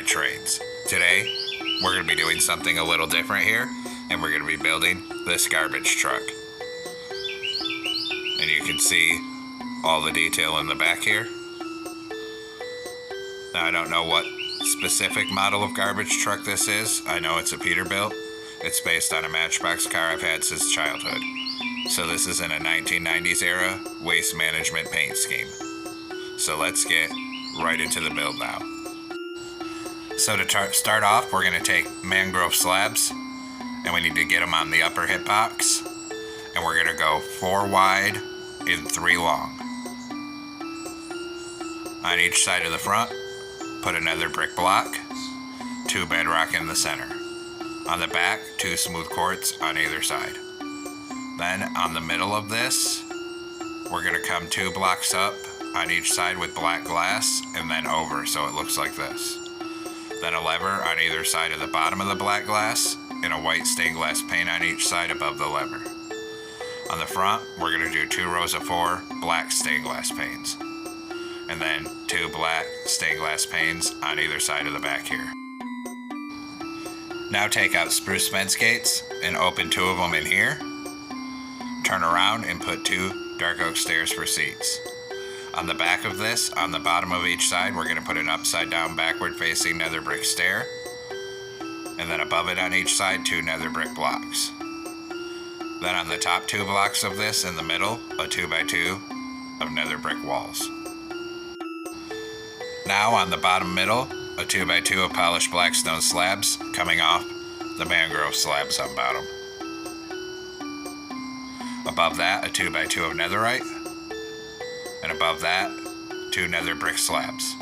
trades. Today, we're going to be doing something a little different here, and we're going to be building this garbage truck. And you can see all the detail in the back here. Now, I don't know what specific model of garbage truck this is. I know it's a Peterbilt. It's based on a Matchbox car I've had since childhood. So this is in a 1990s era waste management paint scheme. So let's get right into the build now. So to start off, we're going to take mangrove slabs, and we need to get them on the upper hip box. And we're going to go 4 wide and 3 long. On each side of the front, put another brick block, 2 bedrock in the center. On the back, 2 smooth quartz on either side. Then on the middle of this, we're going to come 2 blocks up on each side with black glass and then over, so it looks like this. Then a lever on either side of the bottom of the black glass and a white stained glass pane on each side above the lever. On the front, we're going to do 2 rows of 4 black stained glass panes. And then 2 black stained glass panes on either side of the back here. Now take out spruce fence gates and open 2 of them in here. Turn around and put 2 dark oak stairs for seats. On the back of this, on the bottom of each side, we're going to put an upside down backward facing nether brick stair. And then above it on each side, 2 nether brick blocks. Then on the top 2 blocks of this in the middle, a 2x2 of nether brick walls. Now on the bottom middle, a 2x2 of polished blackstone slabs coming off the mangrove slabs on bottom. Above that, a 2x2 of netherite. And above that, 2 nether brick slabs.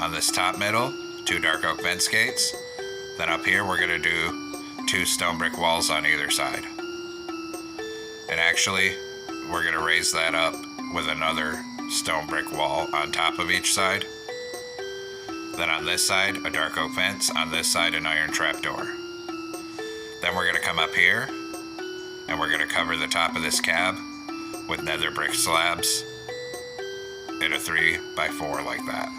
On this top middle, 2 dark oak fence gates. Then up here, we're going to do 2 stone brick walls on either side. And actually, we're going to raise that up with another stone brick wall on top of each side. Then on this side, a dark oak fence. On this side, an iron trapdoor. Then we're going to come up here, and we're going to cover the top of this cab with nether brick slabs in a 3x4 like that.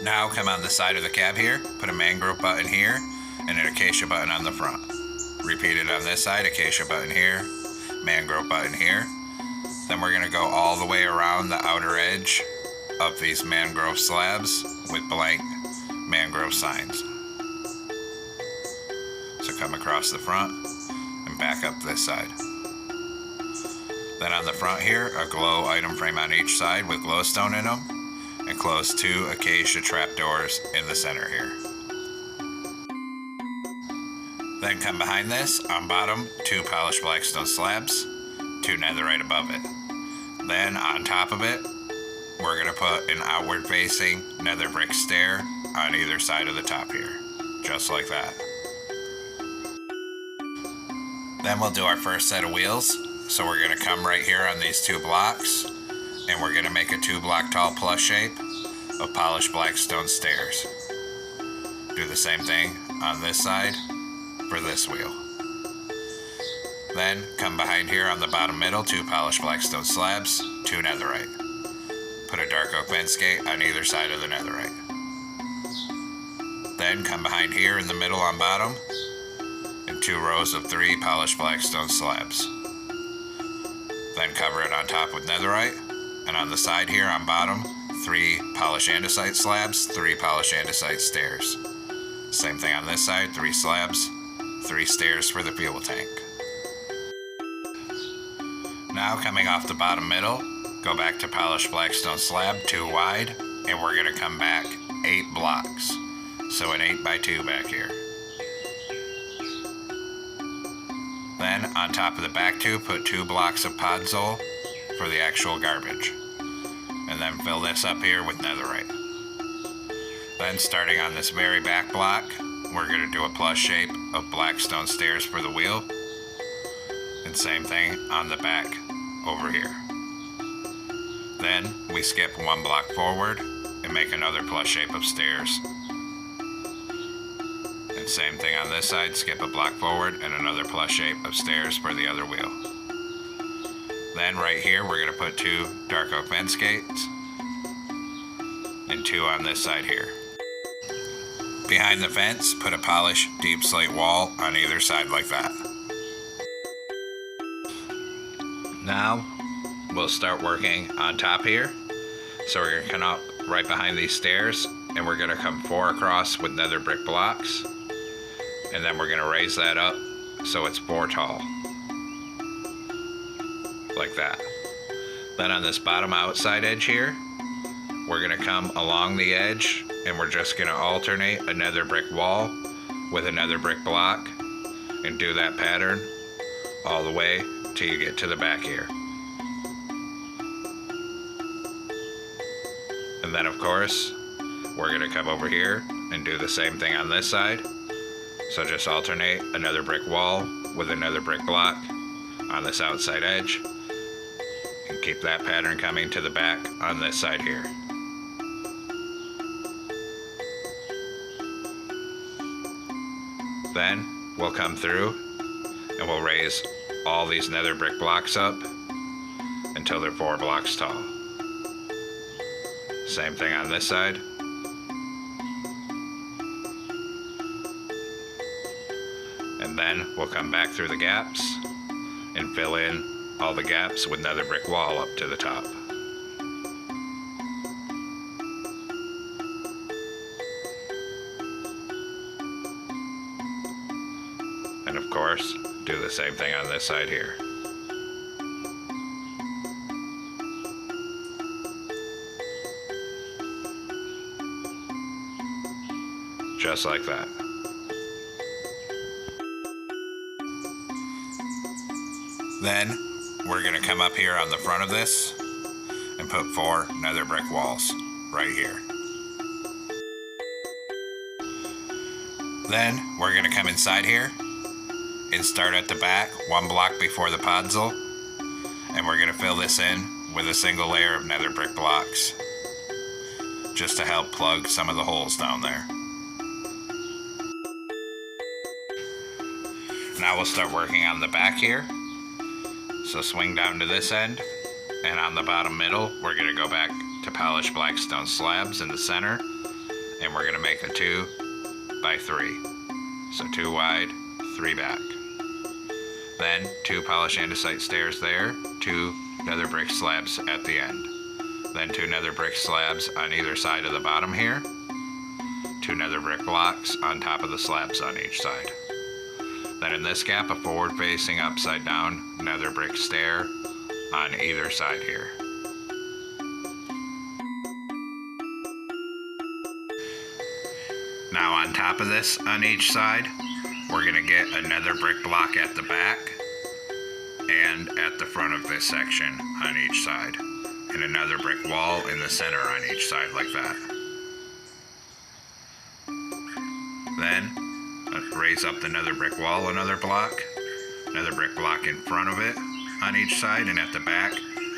Now come on the side of the cab here, put a mangrove button here, and an acacia button on the front. Repeat it on this side, acacia button here, mangrove button here. Then we're going to go all the way around the outer edge of these mangrove slabs with blank mangrove signs. So come across the front and back up this side. Then on the front here, a glow item frame on each side with glowstone in them, and close 2 acacia trapdoors in the center here. Then come behind this, on bottom, 2 polished blackstone slabs, 2 netherite above it. Then on top of it, we're going to put an outward facing nether brick stair on either side of the top here, just like that. Then we'll do our first set of wheels. So we're going to come right here on these 2 blocks, and we're going to make a 2 block tall plus shape of polished blackstone stairs. Do the same thing on this side for this wheel. Then come behind here on the bottom middle, 2 polished blackstone slabs, 2 netherite. Put a dark oak fence gate on either side of the netherite. Then come behind here in the middle on bottom, and 2 rows of 3 polished blackstone slabs. Then cover it on top with netherite, and on the side here on bottom, 3 polished andesite slabs, 3 polished andesite stairs. Same thing on this side, 3 slabs, 3 stairs for the fuel tank. Now coming off the bottom middle, go back to polished blackstone slab, 2 wide, and we're going to come back 8 blocks. So an 8x2 back here. Then on top of the back 2, put 2 blocks of podzol for the actual garbage. And then fill this up here with netherite. Then starting on this very back block, we're going to do a plus shape of blackstone stairs for the wheel. And same thing on the back over here. Then we skip 1 block forward and make another plus shape of stairs. And same thing on this side, skip a block forward and another plus shape of stairs for the other wheel. Then right here we're going to put 2 dark oak fence gates. and 2 on this side here. Behind the fence, put a polished deep slate wall on either side like that. Now, we'll start working on top here. So we're gonna come up right behind these stairs, and we're gonna come 4 across with nether brick blocks. And then we're gonna raise that up so it's 4 tall. Like that. Then on this bottom outside edge here, we're gonna come along the edge, and we're just gonna alternate a nether brick wall with a nether brick block and do that pattern all the way till you get to the back here. And then of course, we're gonna come over here and do the same thing on this side. So just alternate another brick wall with another brick block on this outside edge, and keep that pattern coming to the back on this side here. Then we'll come through and we'll raise all these nether brick blocks up until they're 4 blocks tall. Same thing on this side. And then we'll come back through the gaps and fill in all the gaps with nether brick wall up to the top. And of course, do the same thing on this side here. Just like that. Then we're gonna come up here on the front of this and put 4 nether brick walls right here. Then we're gonna come inside here and start at the back 1 block before the podzol, and we're gonna fill this in with a single layer of nether brick blocks just to help plug some of the holes down there. Now we'll start working on the back here. So swing down to this end, and on the bottom middle, we're gonna go back to polished black stone slabs in the center, and we're gonna make a 2 by 3. So 2 wide, 3 back. Then 2 polished andesite stairs there, 2 nether brick slabs at the end. Then 2 nether brick slabs on either side of the bottom here, 2 nether brick blocks on top of the slabs on each side. Then in this gap, a forward-facing upside-down nether brick stair on either side here. Now on top of this on each side, we're gonna get a nether brick block at the back and at the front of this section on each side, and another brick wall in the center on each side like that. Then raise up the nether brick wall another block, another brick block in front of it on each side, and at the back,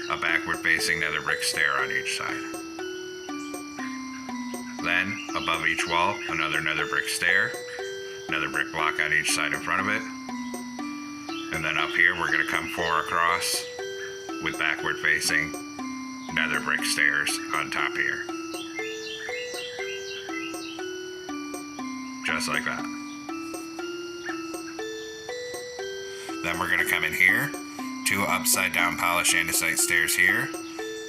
a backward facing nether brick stair on each side. Then above each wall, another nether brick stair, another brick block on each side in front of it. And then up here, we're gonna come 4 across with backward facing nether brick stairs on top here. Just like that. Then we're gonna come in here, 2 upside down polished andesite stairs here,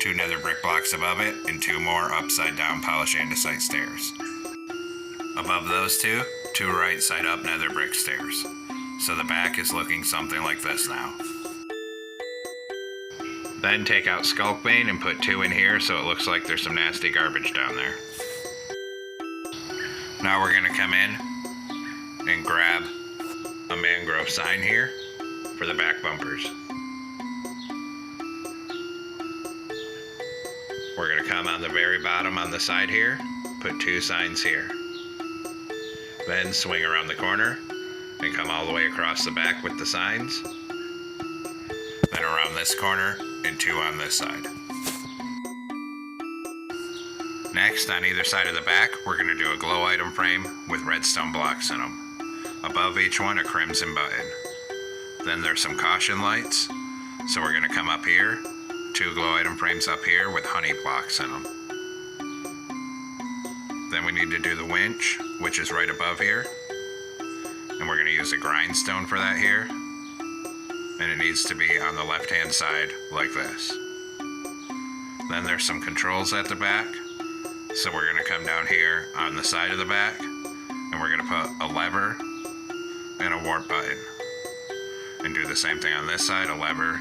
2 nether brick blocks above it, and 2 more upside down polished andesite stairs. Above those 2 right side up nether brick stairs. So the back is looking something like this now. Then take out Skulk Bane and put 2 in here so it looks like there's some nasty garbage down there. Now we're gonna come in and grab a mangrove sign here for the back bumpers. We're gonna come on the very bottom on the side here, put 2 signs here. Then swing around the corner and come all the way across the back with the signs. Then around this corner and 2 on this side. Next, on either side of the back, we're gonna do a glow item frame with redstone blocks in them. Above each one, a crimson button. Then there's some caution lights. So we're gonna come up here, 2 glow item frames up here with honey blocks in them. need to do the winch, which is right above here. And we're going to use a grindstone for that here. And it needs to be on the left-hand side like this. Then there's some controls at the back. So we're going to come down here on the side of the back, and we're going to put a lever and a warp button. And do the same thing on this side, a lever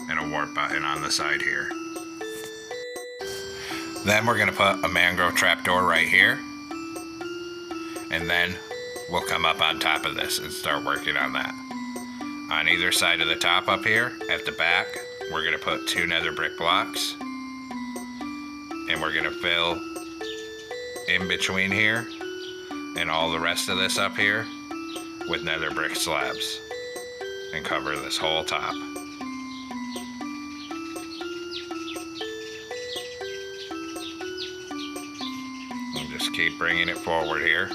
and a warp button on the side here. Then we're going to put a mangrove trapdoor right here. And then we'll come up on top of this and start working on that. On either side of the top up here, at the back, we're going to put 2 nether brick blocks. And we're going to fill in between here and all the rest of this up here with nether brick slabs and cover this whole top. And just keep bringing it forward here.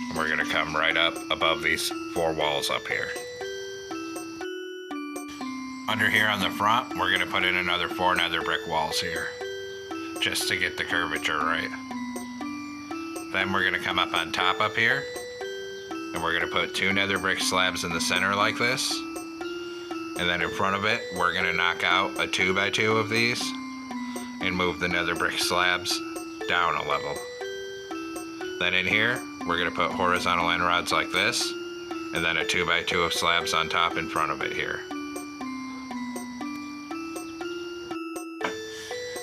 And we're going to come right up above these 4 walls up here. Under here on the front, we're going to put in another 4 nether brick walls here, just to get the curvature right. Then we're going to come up on top up here, and we're going to put 2 nether brick slabs in the center like this. And then in front of it, we're going to knock out a 2x2 of these and move the nether brick slabs down a level. Then in here, we're going to put horizontal end rods like this, and then a 2x2 of slabs on top in front of it here.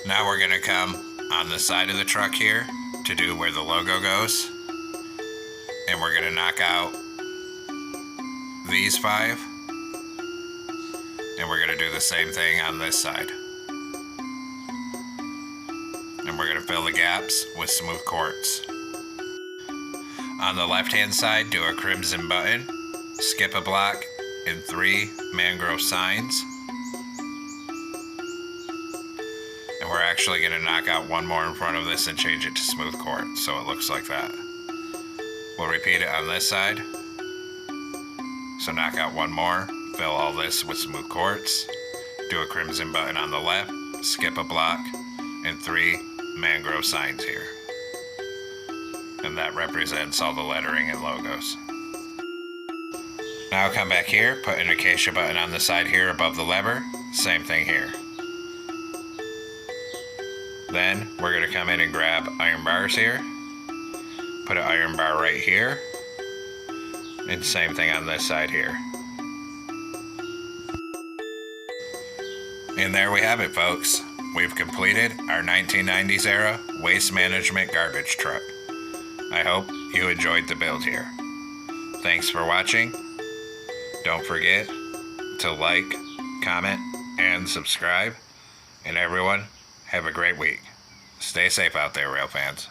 Now we're going to come on the side of the truck here to do where the logo goes. And we're going to knock out these 5. And we're going to do the same thing on this side. And we're going to fill the gaps with smooth quartz. On the left hand side, do a crimson button, skip a block, and 3 mangrove signs. And we're actually going to knock out 1 more in front of this and change it to smooth quartz so it looks like that. We'll repeat it on this side. So knock out 1 more, fill all this with smooth quartz, do a crimson button on the left, skip a block, and 3 mangrove signs here. And that represents all the lettering and logos. Now come back here, put an acacia button on the side here above the lever, same thing here. Then we're going to come in and grab iron bars here, put an iron bar right here, and same thing on this side here. And there we have it, folks. We've completed our 1990s era waste management garbage truck. I hope you enjoyed the build here. Thanks for watching. Don't forget to like, comment, and subscribe. And everyone, have a great week. Stay safe out there, rail fans.